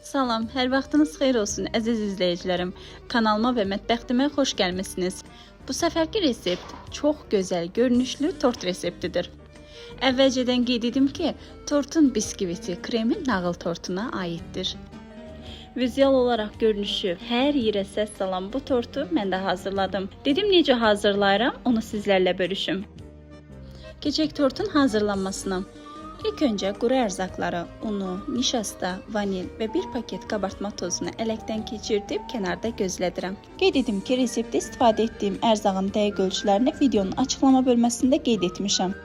Salam, hər vaxtınız xeyir olsun əziz izləyicilərim. Kanalıma və mətbəxtimə xoş gəlmisiniz. Bu səfərki resept çox gözəl, görünüşlü tort reseptidir. Əvvəlcədən qeyd edim ki, tortun biskviti kremi nağıl tortuna aiddir. Vizual olaraq görünüşü hər yerə səs salan bu tortu mən də hazırladım. Dedim necə hazırlayıram, onu sizlərlə bölüşüm. Keçək tortun hazırlanmasına. İlk öncə quru ərzaqları, unu, nişasta, vanil və bir paket qabartma tozunu ələkdən keçirdib kənarda gözlədirəm. Qeyd edim ki, reseptdə istifadə etdiyim ərzağın dəqiq ölçülərini videonun açıqlama bölməsində qeyd etmişəm.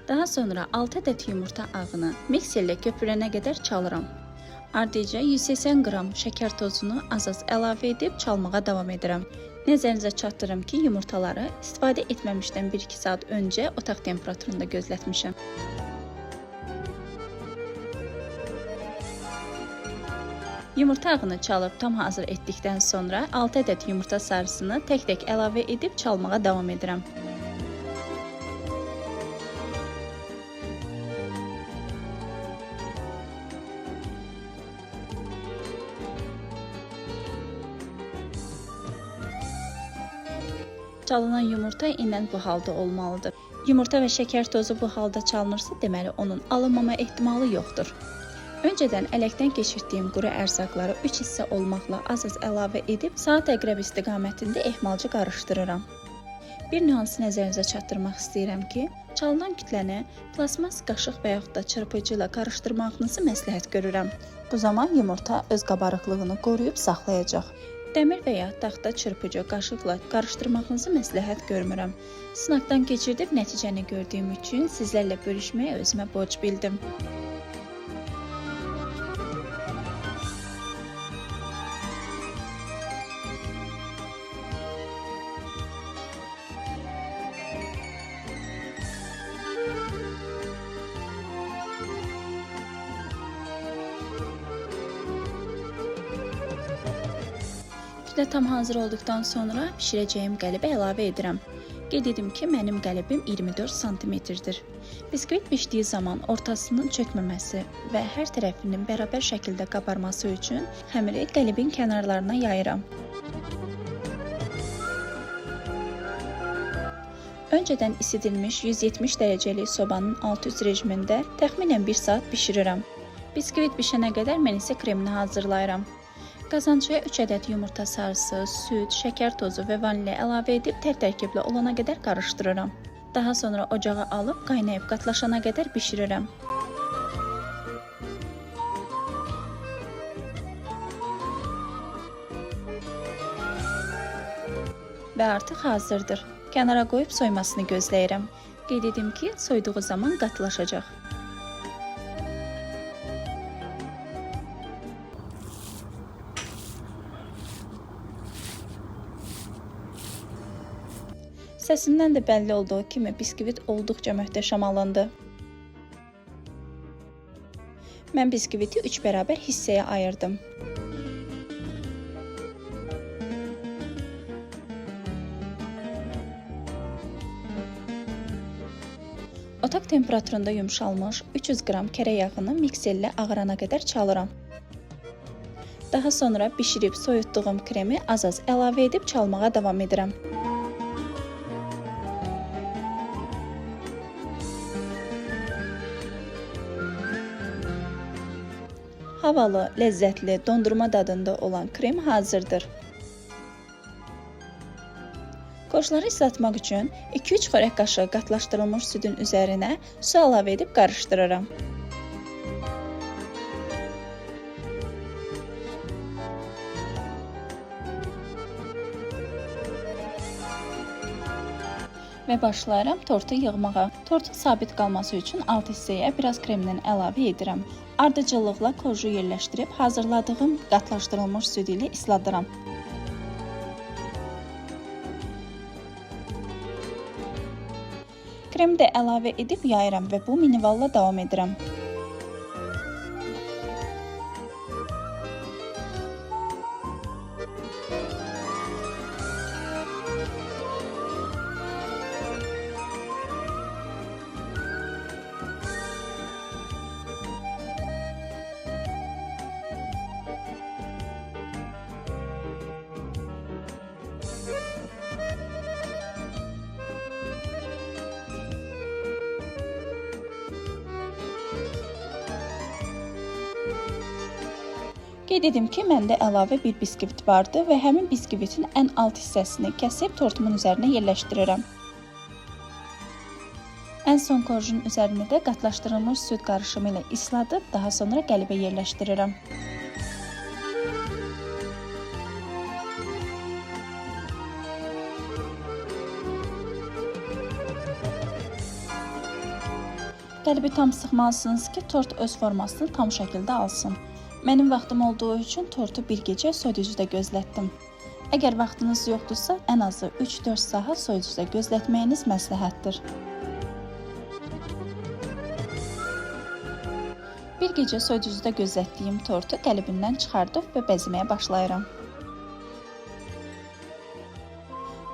Daha sonra 6 ədəd yumurta ağını mikserlə köpürənə qədər çalıram. Ardıca 180 qram şəkər tozunu az-az əlavə edib çalmağa davam edirəm. Nəzərinizə çatdırım ki, yumurtaları istifadə etməmişdən 1-2 saat öncə otaq temperaturunda gözlətmişəm. Yumurta ağını çalıb tam hazır etdikdən sonra 6 ədəd yumurta sarısını tək-tək əlavə edib çalmağa davam edirəm. Çalınan yumurta inən bu halda olmalıdır. Yumurta və şəkər tozu bu halda çalınırsa, deməli onun alınmama ehtimalı yoxdur. Öncədən ələkdən keçirdiyim quru ərzaqları 3 hissə olmaqla az-az əlavə edib saat əqrəb istiqamətində ehmalca qarışdırıram. Bir nüansı nəzərinizə çatdırmaq istəyirəm ki, çalınan kütləni plasmas qaşıq və yaxud da çırpıcı ilə qarışdırmağınızı məsləhət görürəm. Bu zaman yumurta öz qabarıqlığını qoruyub saxlayacaq. Dəmir və ya taxta çırpıcı qaşıqla qarışdırmağınızı məsləhət görmürəm. Sınaqdan keçirdib nəticəni gördüyüm üçün sizlərlə bölüşməyə özümə borc bildim. Tam hazır olduqdan sonra pişirəcəyim qəlibə əlavə edirəm. Qeyd edim ki, mənim qəlibim 24 cm-dir. Biskvit bişdiyi zaman ortasının çökməməsi və hər tərəfinin bərabər şəkildə qabarması üçün xəmiri qəlibin kənarlarına yayıram. Öncədən isidilmiş 170 dərəcəli sobanın alt-üst rejimində təxminən 1 saat bişirirəm. Biskvit bişənə qədər mən isə kremini hazırlayıram. Qazancaya 3 ədəd yumurta sarısı, süd, şəkər tozu və vanili əlavə edib tər-tərkibli olana qədər qarışdırıram. Daha sonra ocağa alıb qaynayıb qatlaşana qədər bişirirəm. Və artıq hazırdır. Kənara qoyub soymasını gözləyirəm. Qeyd edim ki, soyduğu zaman qatılaşacaq. Səsindən də bəlli olduğu kimi biskvit olduqca möhtəşəm alındı. Mən biskviti 3 bərabər hissəyə ayırdım. Otaq temperaturunda yumşalmış 300 qram kərə yağını mikserlə ağarana qədər çalıram. Daha sonra bişirib soyutduğum kremi az-az əlavə edib çalmağa davam edirəm. Havalı, ləzzətli, dondurma dadında olan krem hazırdır. Qoşları islatmaq üçün 2-3 xörək qaşığı qatlaşdırılmış südün üzərinə su əlavə edib qarışdırıram. Və başlayıram tortu yığmağa. Tortun sabit qalması üçün alt hissəyə biraz kremdən əlavə edirəm. Ardıcıllıqla korju yerləşdirib hazırladığım qatlaşdırılmış süd ilə isladıram. Kremi də əlavə edib yayıram və bu minivalla davam edirəm. Qeyd edim ki, məndə əlavə bir biskvit vardı və həmin biskvitin ən alt hissəsini kəsib tortumun üzərinə yerləşdirirəm. Ən son korjun üzərini də qatlaşdırılmış süd qarışımı ilə isladıb, daha sonra qəlibə yerləşdirirəm. Qəlibi tam sıxmalısınız ki, tort öz formasını tam şəkildə alsın. Mənim vaxtım olduğu üçün tortu bir gecə soyuducuda gözlətdim. Əgər vaxtınız yoxdursa, ən azı 3-4 saat soyuducuda gözlətməyiniz məsləhətdir. Bir gecə soyuducuda gözlətdiyim tortu qəlibindən çıxardıb və bəzəməyə başlayıram.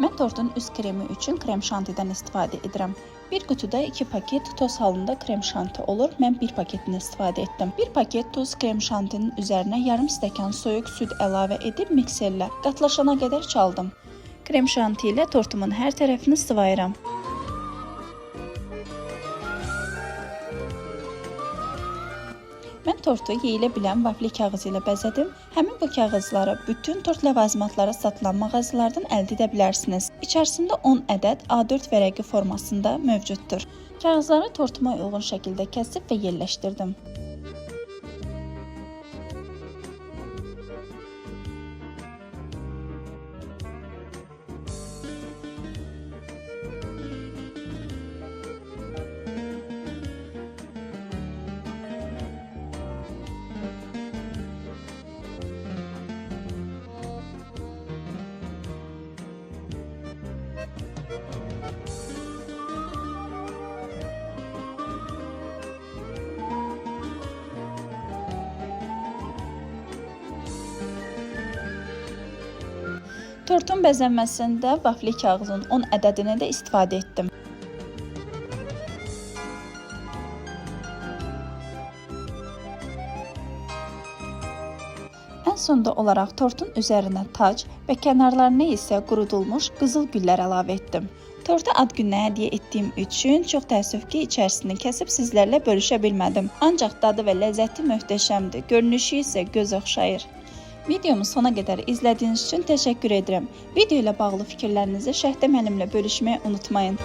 Mən tortun üst kremi üçün krem şantidən istifadə edirəm. Bir qutuda 2 paket toz halında krem şanti olur. Mən bir paketini istifadə etdim. Bir paket toz krem şantinin üzərinə yarım stəkan soyuq süd əlavə edib mikserlə qatlaşana qədər çaldım. Krem şanti ilə tortumun hər tərəfini sıvayıram. Mən tortu yeyilə bilən vafli kağızı ilə bəzədim. Həmin bu kağızları bütün tort ləvazimatları satılan mağazalardan əldə edə bilərsiniz. İçərisində 10 ədəd A4 vərəqi formasında mövcuddur. Kağızları tortuma uyğun şəkildə kəsib və yerləşdirdim. Tortun bəzənməsində vafli kağızın 10 ədədini də istifadə etdim. Ən sonda olaraq tortun üzərinə tac və kənarlarına isə qurudulmuş qızıl güllər əlavə etdim. Tortu ad gününə hədiyyə etdiyim üçün çox təəssüf ki, içərisini kəsib sizlərlə bölüşə bilmədim. Ancaq dadı və ləzzəti möhtəşəmdir, görünüşü isə göz oxşayır. Videomu sona qədər izlədiyiniz üçün təşəkkür edirəm. Video ilə bağlı fikirlərinizi Şəhdə müəllimlə bölüşməyi unutmayın.